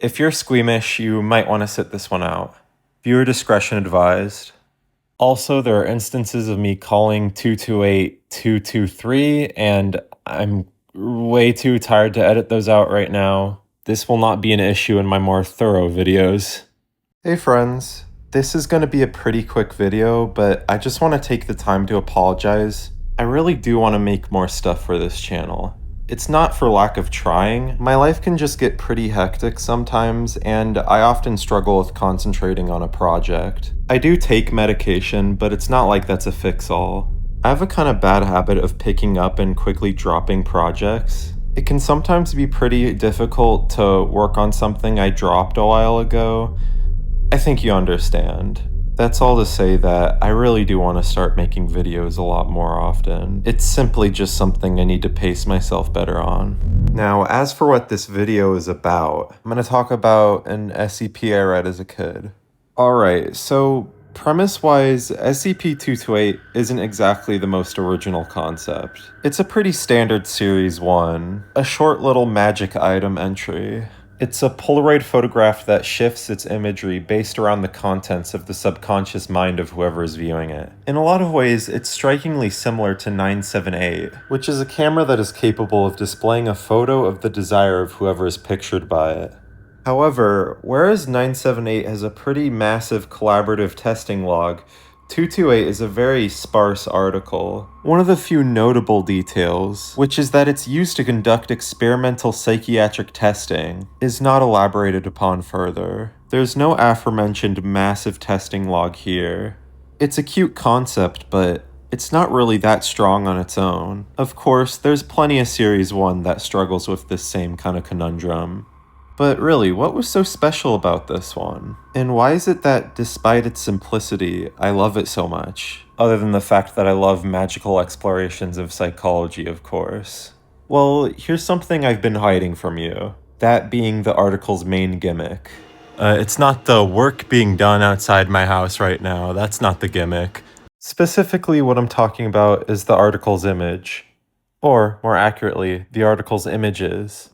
If you're squeamish, you might want to sit this one out. Viewer discretion advised. Also, there are instances of me calling 228 223, and I'm way too tired to edit those out right now. This will not be an issue in my more thorough videos. Hey friends, this is going to be a pretty quick video, but I just want to take the time to apologize. I really do want to make more stuff for this channel. It's not for lack of trying. My life can just get pretty hectic sometimes, and I often struggle with concentrating on a project. I do take medication, but it's not like that's a fix-all. I have a kind of bad habit of picking up and quickly dropping projects. It can sometimes be pretty difficult to work on something I dropped a while ago. I think you understand. That's all to say that I really do want to start making videos a lot more often. It's simply just something I need to pace myself better on. Now, as for what this video is about, I'm going to talk about an SCP I read as a kid. Alright, so premise-wise, SCP-228 isn't exactly the most original concept. It's a pretty standard Series 1, a short little magic item entry. It's a Polaroid photograph that shifts its imagery based around the contents of the subconscious mind of whoever is viewing it. In a lot of ways, it's strikingly similar to 978, which is a camera that is capable of displaying a photo of the desire of whoever is pictured by it. However, whereas 978 has a pretty massive collaborative testing log, 228 is a very sparse article. One of the few notable details, which is that it's used to conduct experimental psychiatric testing, is not elaborated upon further. There's no aforementioned massive testing log here. It's a cute concept, but it's not really that strong on its own. Of course, there's plenty of Series 1 that struggles with this same kind of conundrum. But really, what was so special about this one? And why is it that, despite its simplicity, I love it so much? Other than the fact that I love magical explorations of psychology, of course. Well, here's something I've been hiding from you. That being the article's main gimmick. It's not the work being done outside my house right now, that's not the gimmick. Specifically, what I'm talking about is the article's image. Or, more accurately, the article's images.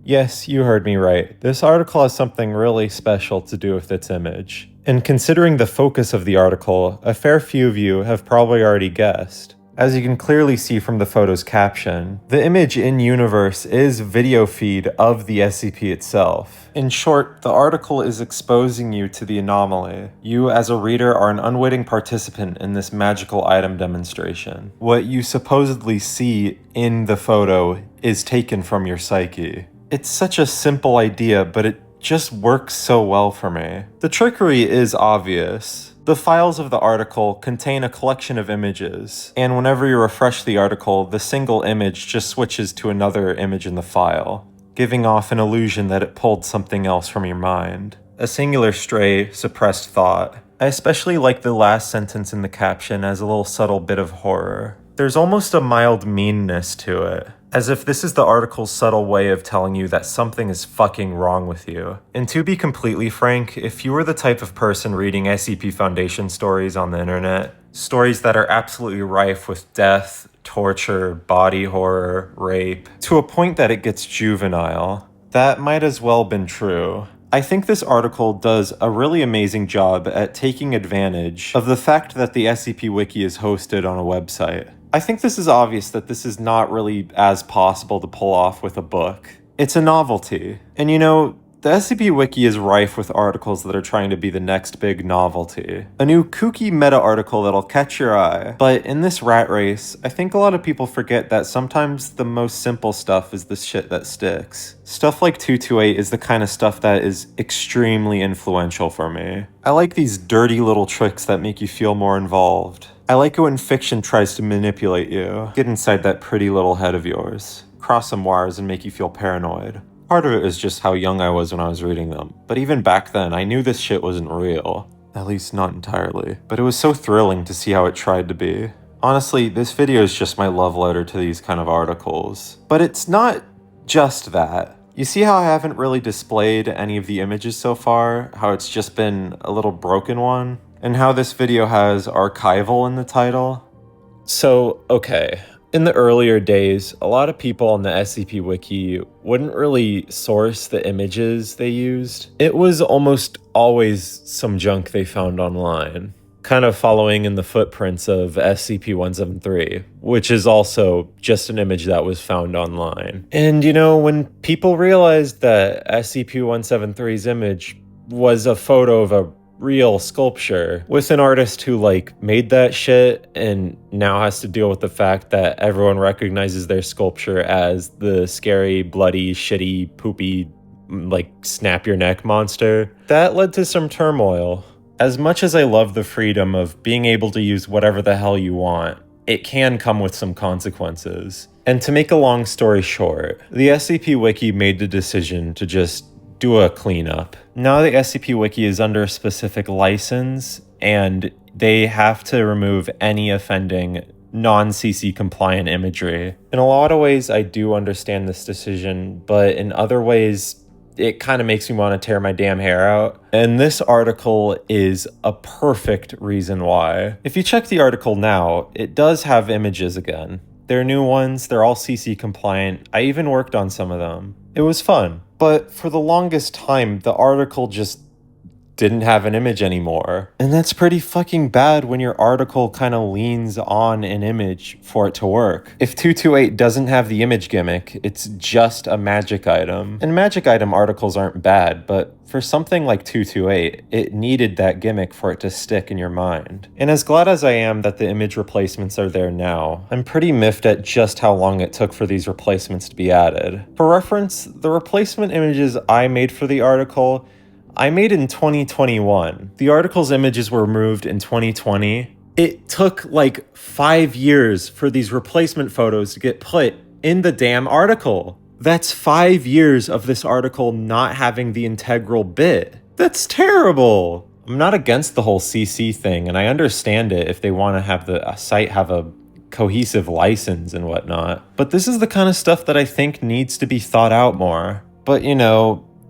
Yes, you heard me right. This article has something really special to do with its image. And considering the focus of the article, a fair few of you have probably already guessed. As you can clearly see from the photo's caption, the image in universe is video feed of the SCP itself. In short, the article is exposing you to the anomaly. You, as a reader, are an unwitting participant in this magical item demonstration. What you supposedly see in the photo is taken from your psyche. It's such a simple idea, but it just works so well for me. The trickery is obvious. The files of the article contain a collection of images, and whenever you refresh the article, the single image just switches to another image in the file, giving off an illusion that it pulled something else from your mind. A singular stray, suppressed thought. I especially like the last sentence in the caption as a little subtle bit of horror. There's almost a mild meanness to it. As if this is the article's subtle way of telling you that something is fucking wrong with you. And to be completely frank, if you were the type of person reading SCP Foundation stories on the internet, stories that are absolutely rife with death, torture, body horror, rape, to a point that it gets juvenile, that might as well been true. I think this article does a really amazing job at taking advantage of the fact that the SCP Wiki is hosted on a website. I think this is obvious that this is not really as possible to pull off with a book. It's a novelty. And you know, the SCP Wiki is rife with articles that are trying to be the next big novelty. A new kooky meta article that'll catch your eye. But in this rat race, I think a lot of people forget that sometimes the most simple stuff is the shit that sticks. Stuff like 228 is the kind of stuff that is extremely influential for me. I like these dirty little tricks that make you feel more involved. I like it when fiction tries to manipulate you, get inside that pretty little head of yours, cross some wires and make you feel paranoid. Part of it is just how young I was when I was reading them, but even back then I knew this shit wasn't real. At least not entirely. But it was so thrilling to see how it tried to be. Honestly, this video is just my love letter to these kind of articles. But it's not just that. You see how I haven't really displayed any of the images so far? How it's just been a little broken one? And how this video has archival in the title? So, okay, In the earlier days, a lot of people on the SCP Wiki wouldn't really source the images they used. It was almost always some junk they found online, kind of following in the footprints of SCP-173, which is also just an image that was found online. And when people realized that SCP-173's image was a photo of a real sculpture with an artist who made that shit and now has to deal with the fact that everyone recognizes their sculpture as the scary, bloody, shitty, poopy, snap your neck monster, that led to some turmoil. As much as I love the freedom of being able to use whatever the hell you want, it can come with some consequences. And to make a long story short, the SCP Wiki made the decision to just do a cleanup. Now the SCP Wiki is under a specific license, and they have to remove any offending non-CC compliant imagery. In a lot of ways, I do understand this decision, but in other ways, it kind of makes me want to tear my damn hair out. And this article is a perfect reason why. If you check the article now, it does have images again. They're new ones, they're all CC compliant. I even worked on some of them. It was fun. But for the longest time, the article just didn't have an image anymore. And that's pretty fucking bad when your article kind of leans on an image for it to work. If 228 doesn't have the image gimmick, it's just a magic item. And magic item articles aren't bad, but for something like 228, it needed that gimmick for it to stick in your mind. And as glad as I am that the image replacements are there now, I'm pretty miffed at just how long it took for these replacements to be added. For reference, the replacement images I made for the article I made in 2021. The article's images were removed in 2020. It took 5 years for these replacement photos to get put in the damn article. That's 5 years of this article not having the integral bit. That's terrible. I'm not against the whole CC thing, and I understand it if they want to have the site have a cohesive license and whatnot. But this is the kind of stuff that I think needs to be thought out more. But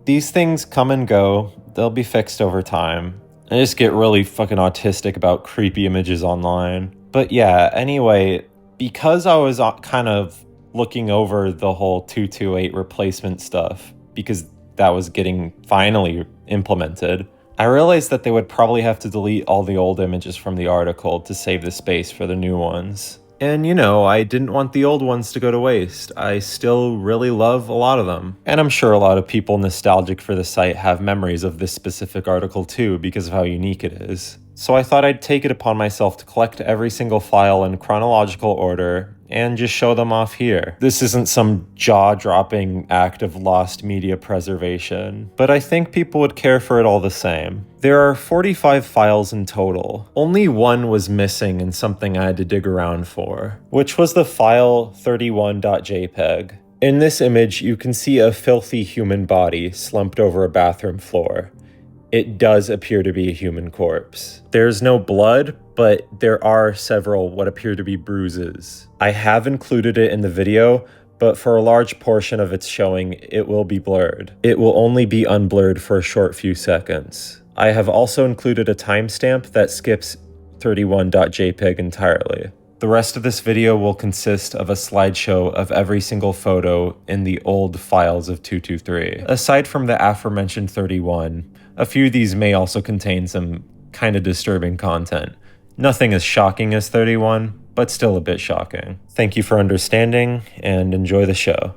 these things come and go. They'll be fixed over time. I just get really fucking autistic about creepy images online. But yeah, anyway, because I was kind of looking over the whole 228 replacement stuff, because that was getting finally implemented, I realized that they would probably have to delete all the old images from the article to save the space for the new ones. And I didn't want the old ones to go to waste. I still really love a lot of them. And I'm sure a lot of people nostalgic for the site have memories of this specific article too because of how unique it is. So I thought I'd take it upon myself to collect every single file in chronological order and just show them off here. This isn't some jaw-dropping act of lost media preservation, but I think people would care for it all the same. There are 45 files in total. Only one was missing and something I had to dig around for, which was the file 31.jpg. In this image, you can see a filthy human body slumped over a bathroom floor. It does appear to be a human corpse. There's no blood, but there are several what appear to be bruises. I have included it in the video, but for a large portion of its showing, it will be blurred. It will only be unblurred for a short few seconds. I have also included a timestamp that skips 31.jpg entirely. The rest of this video will consist of a slideshow of every single photo in the old files of 223. Aside from the aforementioned 31, a few of these may also contain some kind of disturbing content. Nothing as shocking as 31, but still a bit shocking. Thank you for understanding, and enjoy the show.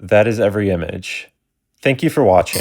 That is every image. Thank you for watching.